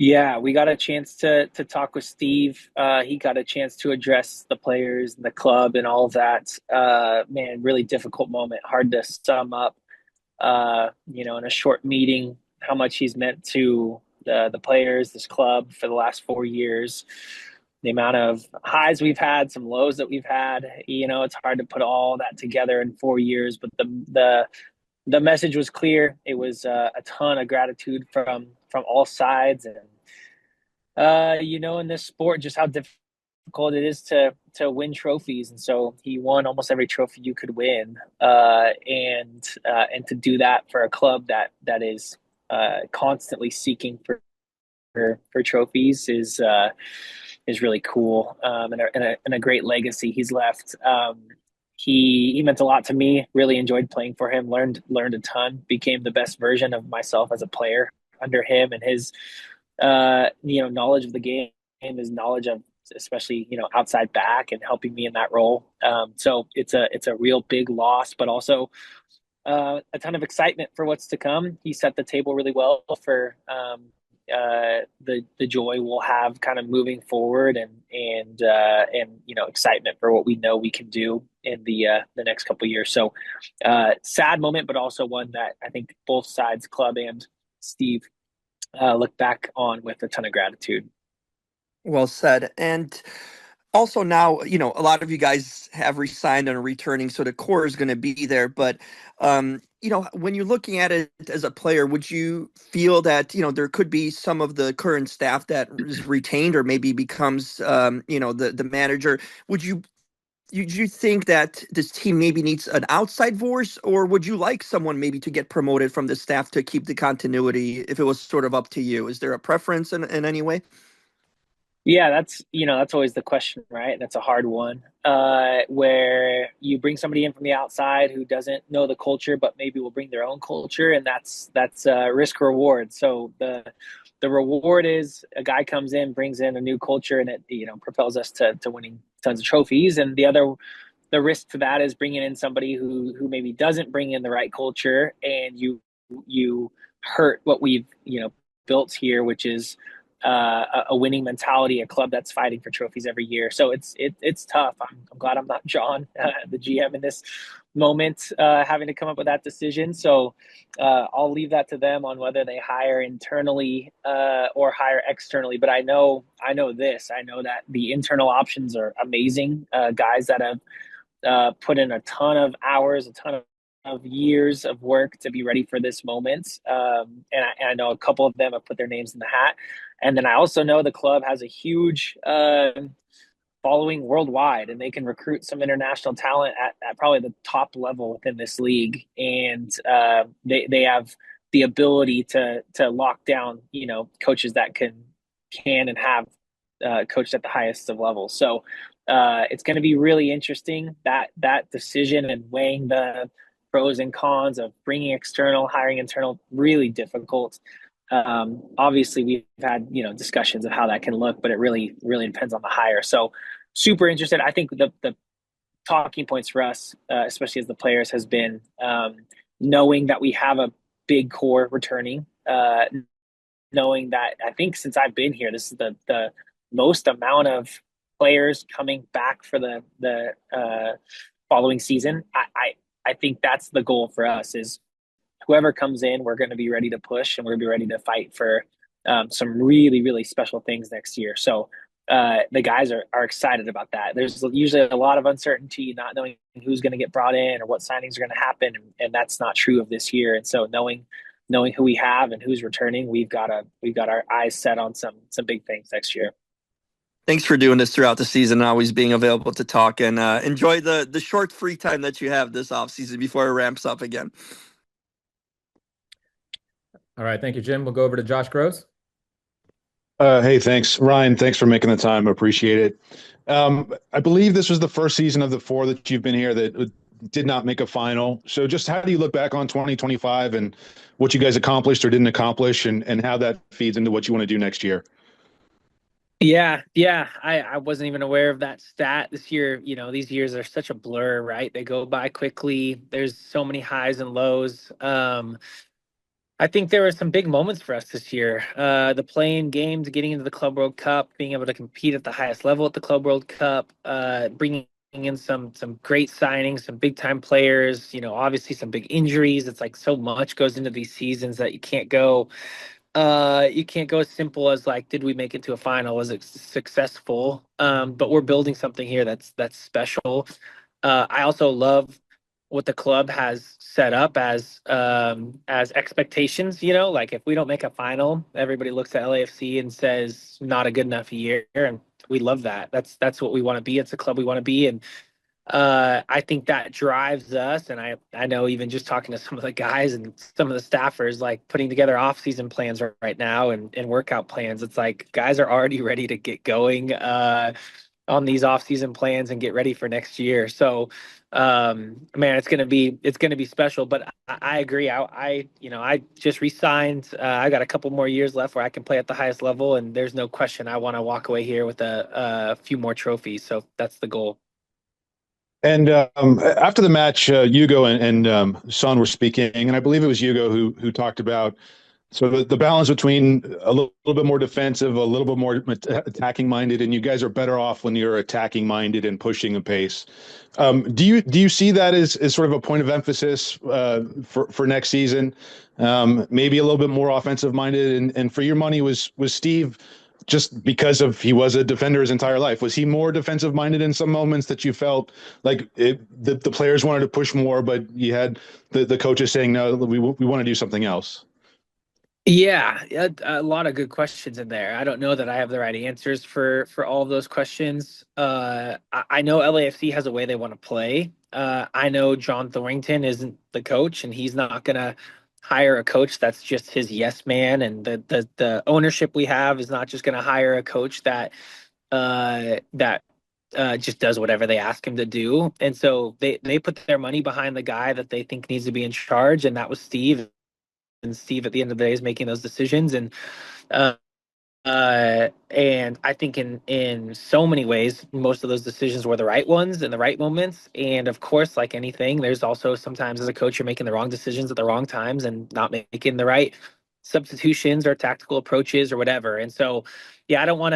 Yeah, we got a chance to talk with Steve. He got a chance to address the players and the club and all of that. Man, really difficult moment. Hard to sum up, in a short meeting, how much he's meant to the players, this club for the last 4 years. The amount of highs we've had, some lows that we've had. It's hard to put all that together in 4 years, but the message was clear. It was a ton of gratitude from all sides, and in this sport, just how difficult it is to win trophies. And so he won almost every trophy you could win, and to do that for a club that is constantly seeking for trophies is really cool, and a great legacy he's left. He meant a lot to me. Really enjoyed playing for him. Learned a ton. Became the best version of myself as a player under him, and his knowledge of the game, his knowledge of especially outside back and helping me in that role. So it's a real big loss, but also a ton of excitement for what's to come. He set the table really well for the joy we'll have kind of moving forward, and excitement for what we know we can do in the next couple of years. So sad moment, but also one that I think both sides, club and Steve, look back on with a ton of gratitude. Well said. And also now, a lot of you guys have resigned and are returning, so the core is going to be there. But, when you're looking at it as a player, would you feel that, there could be some of the current staff that is retained or maybe becomes, the manager? Would you think that this team maybe needs an outside voice, or would you like someone maybe to get promoted from the staff to keep the continuity if it was sort of up to you? Is there a preference in any way? Yeah, that's always the question, right? That's a hard one. Where you bring somebody in from the outside who doesn't know the culture, but maybe will bring their own culture, and that's risk reward. So the reward is a guy comes in, brings in a new culture, and it propels us to winning tons of trophies. And the risk to that is bringing in somebody who maybe doesn't bring in the right culture, and you hurt what we've built here, which is a winning mentality, a club that's fighting for trophies every year. So it's tough. I'm glad I'm not John, the GM, in this moment, having to come up with that decision. So I'll leave that to them on whether they hire internally or hire externally. But I know this. I know that the internal options are amazing. Guys that have put in a ton of hours, a ton of years of work to be ready for this moment. And I know a couple of them have put their names in the hat. And then I also know the club has a huge following worldwide, and they can recruit some international talent at probably the top level within this league. And they have the ability to lock down, coaches that can and have coached at the highest of levels. So it's going to be really interesting, that decision, and weighing the pros and cons of bringing external, hiring internal. Really difficult. Obviously, we've had discussions of how that can look, but it really really depends on the hire. So super interested. I think the talking points for us, especially as the players, has been knowing that we have a big core returning. Knowing that, I think since I've been here, this is the most amount of players coming back for the following season. I think that's the goal for us, is whoever comes in, we're going to be ready to push, and we're going to be ready to fight for some really, really special things next year. So the guys are excited about that. There's usually a lot of uncertainty, not knowing who's going to get brought in or what signings are going to happen, and that's not true of this year. And so knowing who we have and who's returning, we've got our eyes set on some big things next year. Thanks for doing this throughout the season and always being available to talk, and enjoy the short free time that you have this off season before it ramps up again. All right. Thank you, Jim. We'll go over to Josh Gross. Hey, thanks, Ryan. Thanks for making the time. Appreciate it. I believe this was the first season of the four that you've been here that did not make a final. So just how do you look back on 2025 and what you guys accomplished or didn't accomplish, and how that feeds into what you want to do next year? Yeah. I wasn't even aware of that stat this year. These years are such a blur, right? They go by quickly. There's so many highs and lows. I think there were some big moments for us this year. The playing games, getting into the Club World Cup, being able to compete at the highest level at the Club World Cup, bringing in some great signings, some big time players. Obviously some big injuries. It's like so much goes into these seasons that you can't go as simple as like, did we make it to a final? Was it successful? But we're building something here that's special. I also love what the club has set up as expectations. Like if we don't make a final, everybody looks at LAFC and says not a good enough year, and we love that. That's what we want to be. It's a club we want to be, and I think that drives us. And I know even just talking to some of the guys and some of the staffers, like putting together off-season plans right now and workout plans. It's like guys are already ready to get going on these off-season plans and get ready for next year. So, man, it's gonna be special. But I agree. I just re-signed. I got a couple more years left where I can play at the highest level, and there's no question I want to walk away here with a few more trophies. So that's the goal. And after the match, Hugo and Son were speaking, and I believe it was Hugo who talked about sort of the balance between a little bit more defensive, a little bit more attacking minded, and you guys are better off when you're attacking minded and pushing a pace. Do you see that as sort of a point of emphasis for next season? Maybe a little bit more offensive minded, and for your money, was Steve, just because of he was a defender his entire life, was he more defensive minded in some moments that you felt like the players wanted to push more, but you had the coaches saying no, we want to do something else? Yeah, a lot of good questions in there. I don't know that I have the right answers for all of those questions. I know LAFC has a way they want to play. I know John Thorrington isn't the coach, and he's not gonna hire a coach that's just his yes man. And the ownership we have is not just gonna hire a coach that just does whatever they ask him to do. And so they put their money behind the guy that they think needs to be in charge, and that was Steve. And Steve at the end of the day is making those decisions. Uh, and I think in so many ways, most of those decisions were the right ones in the right moments. And of course, like anything, there's also sometimes as a coach you're making the wrong decisions at the wrong times and not making the right substitutions or tactical approaches or whatever. And so, yeah, I don't want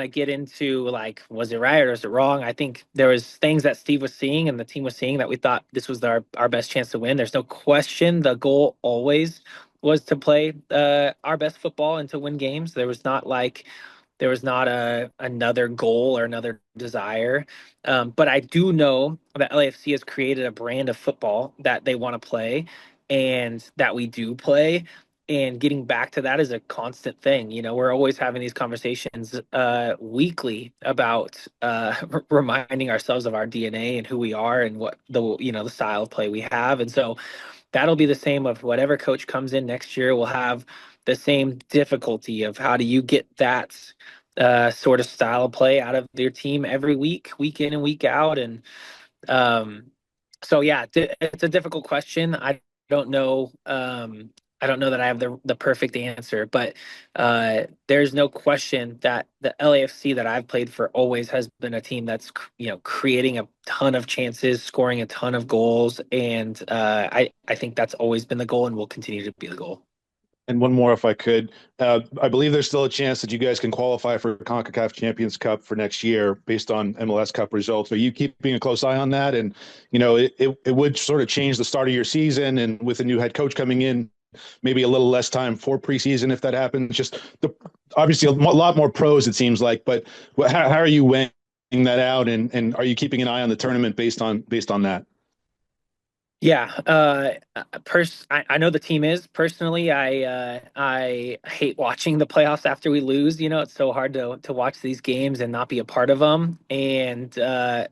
to get into like, was it right or is it wrong? I think there was things that Steve was seeing and the team was seeing that we thought this was our best chance to win. There's no question the goal always was to play our best football and to win games. There was not another goal or another desire. But I do know that LAFC has created a brand of football that they want to play and that we do play. And getting back to that is a constant thing. We're always having these conversations weekly about reminding ourselves of our DNA and who we are and what the style of play we have. And so that'll be the same of whatever coach comes in next year will have the same difficulty of how do you get that sort of style of play out of your team every week in and week out. And um, so, yeah, it's a difficult question. Don't know. I don't know that I have the perfect answer, but there's no question that the LAFC that I've played for always has been a team that's creating a ton of chances, scoring a ton of goals, and I think that's always been the goal and will continue to be the goal. And one more, if I could. I believe there's still a chance that you guys can qualify for CONCACAF Champions Cup for next year based on MLS Cup results. Are you keeping a close eye on that? And, it would sort of change the start of your season, and with a new head coach coming in, maybe a little less time for preseason if that happens. Just obviously a lot more pros, it seems like. But how are you weighing that out? And are you keeping an eye on the tournament based on that? Yeah, I know the team is. Personally, I hate watching the playoffs after we lose. It's so hard to watch these games and not be a part of them. And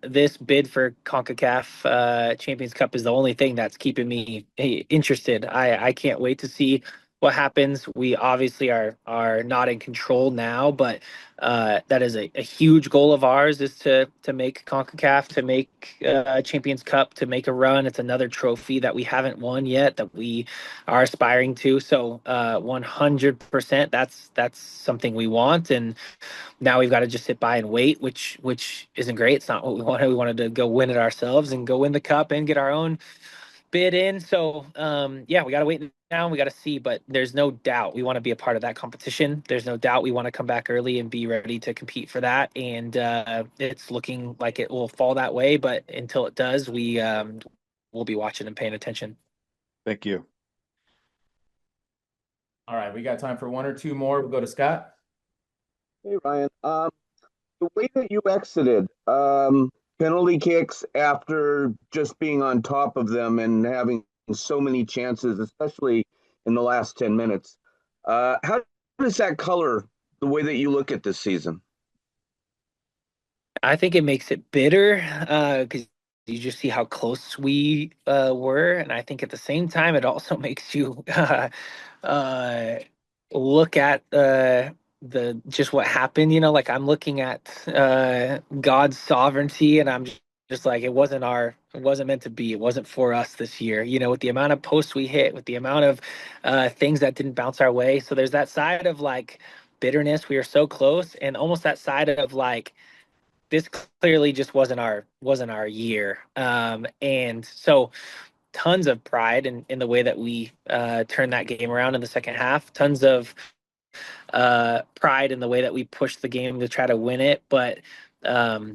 this bid for CONCACAF Champions Cup is the only thing that's keeping me interested. I can't wait to see what happens. We obviously are not in control now, but that is a huge goal of ours, is to make CONCACAF, to make Champions Cup, to make a run. It's another trophy that we haven't won yet that we are aspiring to. So 100%, that's something we want. And now we've got to just sit by and wait, which isn't great. It's not what we wanted. We wanted to go win it ourselves and go win the cup and get our own bid in. So yeah, we got to wait now. We got to see, but there's no doubt we want to be a part of that competition. There's no doubt we want to come back early and be ready to compete for that. And it's looking like it will fall that way. But until it does, we'll be watching and paying attention. Thank you. All right, we got time for one or two more. We'll go to Scott. Hey, Ryan. The way that you exited, penalty kicks after just being on top of them and having so many chances, especially in the last 10 minutes, how does that color the way that you look at this season? I think it makes it bitter because you just see how close we were, and I think at the same time it also makes you uh, look at the just what happened. You know, like I'm looking at God's sovereignty, and I'm just like it wasn't meant to be. It wasn't for us this year. You know, with the amount of posts we hit, with the amount of things that didn't bounce our way. So there's that side of like bitterness. We were so close, and almost that side of like this clearly just wasn't our year. And so tons of pride in the way that we turned that game around in the second half. Tons of pride in the way that we pushed the game to try to win it, but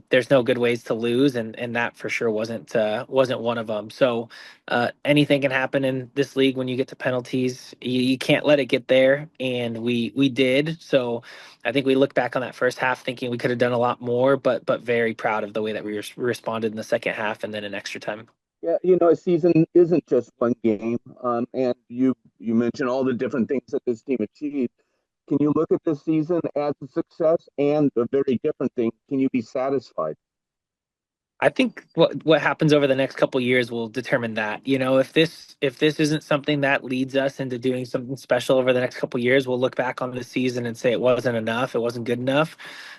there's no good ways to lose, and that for sure wasn't one of them. So anything can happen in this league when you get to penalties. You can't let it get there, and we did. So I think we look back on that first half thinking we could have done a lot more, but very proud of the way that we responded in the second half and then in extra time. Yeah, a season isn't just one game. And you mentioned all the different things that this team achieved. Can you look at this season as a success and a very different thing? Can you be satisfied? I think what happens over the next couple of years will determine that. You know, if this isn't something that leads us into doing something special over the next couple of years, we'll look back on the season and say it wasn't enough, it wasn't good enough.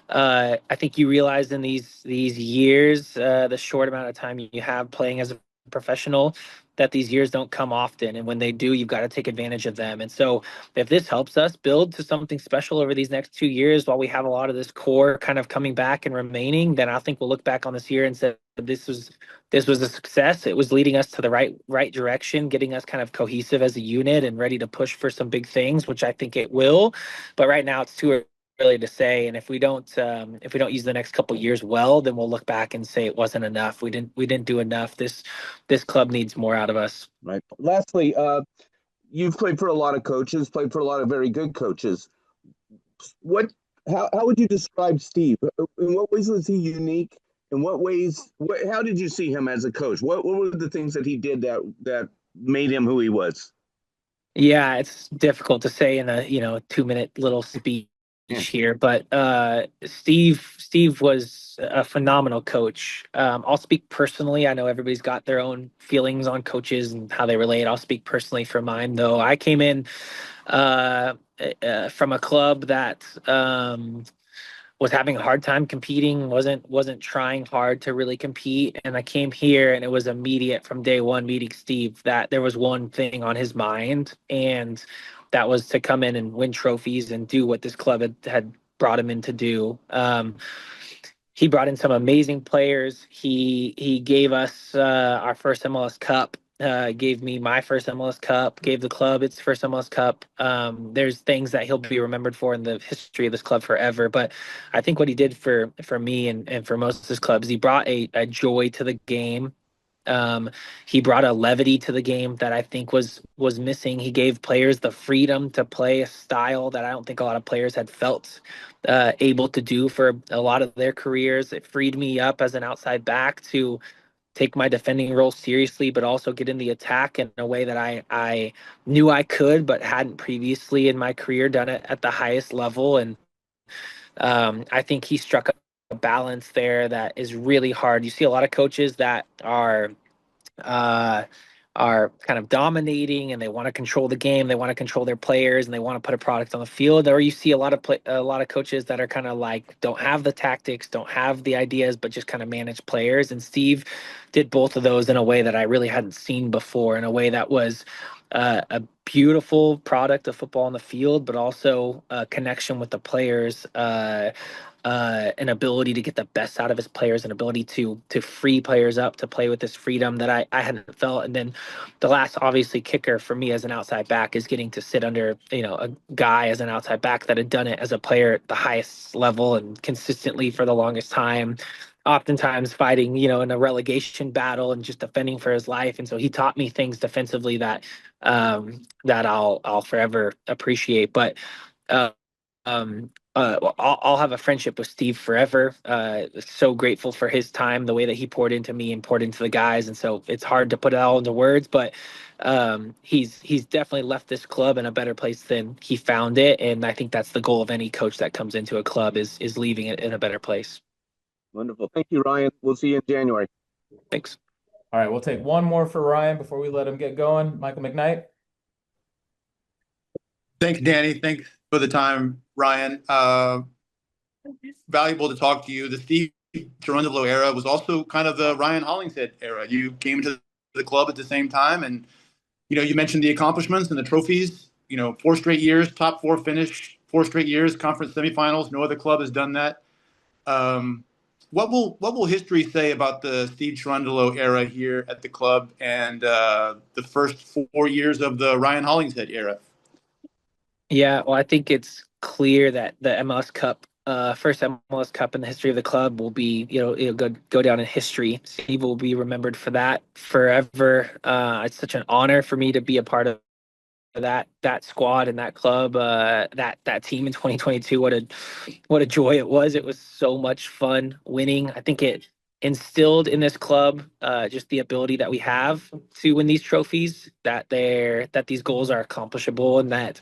I think you realize in these years, the short amount of time you have playing as a professional, that these years don't come often, and when they do, you've got to take advantage of them. And so, if this helps us build to something special over these next 2 years, while we have a lot of this core kind of coming back and remaining, then I think we'll look back on this year and say this was a success. It was leading us to the right direction, getting us kind of cohesive as a unit and ready to push for some big things, which I think it will. But right now, it's too early to say. And if we don't use the next couple of years well, then we'll look back and say it wasn't enough. We didn't do enough. This club needs more out of us. Right. Lastly, you've played for a lot of coaches, played for a lot of very good coaches. How would you describe Steve? In what ways was he unique? In what ways? How did you see him as a coach? What were the things that he did that made him who he was? Yeah, it's difficult to say in a 2-minute little speech here, but Steve was a phenomenal coach. I'll speak personally. I know everybody's got their own feelings on coaches and how they relate. I'll speak personally for mine, though. I came in from a club that was having a hard time competing, wasn't trying hard to really compete. And I came here and it was immediate from day one meeting Steve that there was one thing on his mind, and that was to come in and win trophies and do what this club had brought him in to do. He brought in some amazing players. He gave us our first MLS Cup. Gave me my first MLS Cup. Gave the club its first MLS Cup. There's things that he'll be remembered for in the history of this club forever. But I think what he did for me and for most of his clubs, he brought a joy to the game. He brought a levity to the game that I think was missing. He gave players the freedom to play a style that I don't think a lot of players had felt able to do for a lot of their careers. It freed me up as an outside back to take my defending role seriously, but also get in the attack in a way that I knew I could, but hadn't previously in my career done it at the highest level. And I think he struck a balance there that is really hard. You see a lot of coaches that uh, are kind of dominating and they want to control the game, they want to control their players, and they want to put a product on the field. Or you see a lot of coaches that are kind of like don't have the tactics, don't have the ideas, but just kind of manage players. And Steve did both of those in a way that I really hadn't seen before, in a way that was a beautiful product of football on the field, but also a connection with the players, an ability to get the best out of his players, an ability to free players up to play with this freedom that I hadn't felt. And then the last, obviously, kicker for me as an outside back is getting to sit under, a guy as an outside back that had done it as a player at the highest level and consistently for the longest time, oftentimes fighting, in a relegation battle and just defending for his life. And so he taught me things defensively that I'll forever appreciate. But uh, well, I'll have a friendship with Steve forever. So grateful for his time, the way that he poured into me and poured into the guys, and so it's hard to put it all into words. But he's definitely left this club in a better place than he found it, and I think that's the goal of any coach that comes into a club is leaving it in a better place. Wonderful. Thank you, Ryan. We'll see you in January. Thanks. All right, we'll take one more for Ryan before we let him get going. Michael McKnight. Thanks, Danny. Thanks for the time, Ryan. Valuable to talk to you. The Steve Cherundolo era was also kind of the Ryan Hollingshead era. You came to the club at the same time, and you mentioned the accomplishments and the trophies. 4 straight years, top 4 finish, 4 straight years, conference semifinals. No other club has done that. What will history say about the Steve Cherundolo era here at the club and the first 4 years of the Ryan Hollingshead era? Yeah, well, I think it's clear that the MLS Cup, first MLS Cup in the history of the club, will be, it'll go down in history. Steve will be remembered for that forever. It's such an honor for me to be a part of that squad and that club, that team in 2022. What a joy it was. It was so much fun winning. I think it instilled in this club just the ability that we have to win these trophies, that these goals are accomplishable, and that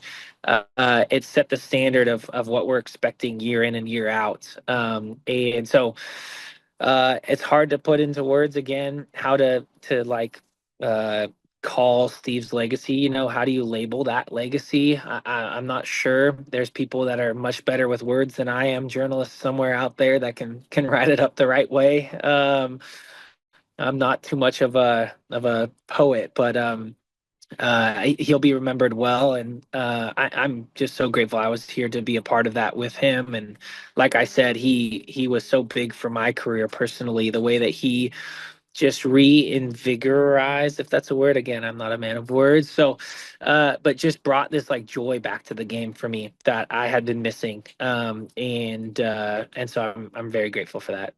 it set the standard of what we're expecting year in and year out. And so it's hard to put into words again how to like call Steve's legacy. How do you label that legacy? I'm not sure. There's people that are much better with words than I am, journalists somewhere out there that can write it up the right way. I'm not too much of a poet, but he'll be remembered well, and I'm just so grateful I was here to be a part of that with him. And like I said, he was so big for my career personally. The way that he just reinvigorized, if that's a word. Again, I'm not a man of words. So, but just brought this like joy back to the game for me that I had been missing. And so I'm very grateful for that.